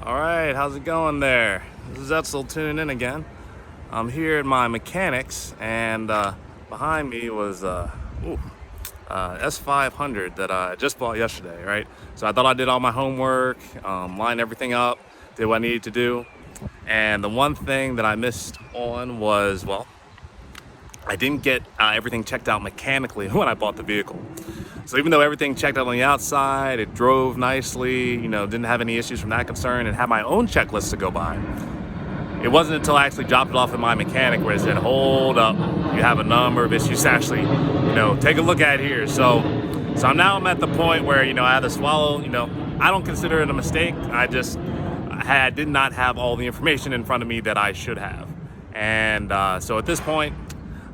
All right, how's it going there? This is Etzel tuning in again. I'm here at my mechanics, and behind me was S500 that I just bought yesterday, right? So I thought I did all my homework, lined everything up, did what I needed to do. And the one thing that I missed on was, well, I didn't get everything checked out mechanically when I bought the vehicle. So even though everything checked out on the outside, it drove nicely, didn't have any issues from that concern, and had my own checklist to go by. It wasn't until I actually dropped it off at my mechanic where it said, hold up, you have a number of issues to actually, take a look at here. So I'm at the point where, I had to swallow, I don't consider it a mistake. I did not have all the information in front of me that I should have. And so at this point,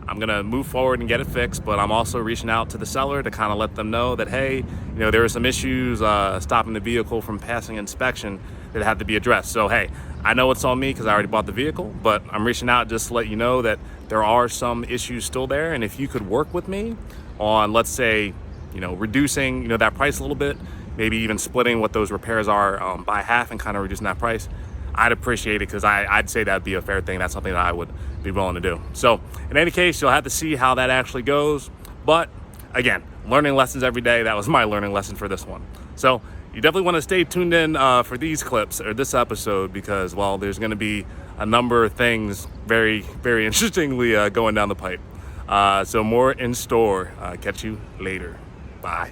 I'm gonna move forward and get it fixed, but I'm also reaching out to the seller to kind of let them know that, hey, there were some issues stopping the vehicle from passing inspection that had to be addressed. So, hey, I know it's on me because I already bought the vehicle, but I'm reaching out just to let you know that there are some issues still there. And if you could work with me on, let's say, reducing, that price a little bit, maybe even splitting what those repairs are by half and kind of reducing that price, I'd appreciate it, because I'd say that'd be a fair thing. That's something that I would be willing to do. So in any case, you'll have to see how that actually goes. But again, learning lessons every day. That was my learning lesson for this one. So you definitely want to stay tuned in for these clips or this episode, because, well, there's going to be a number of things very, very interestingly going down the pipe. So more in store. Catch you later. Bye.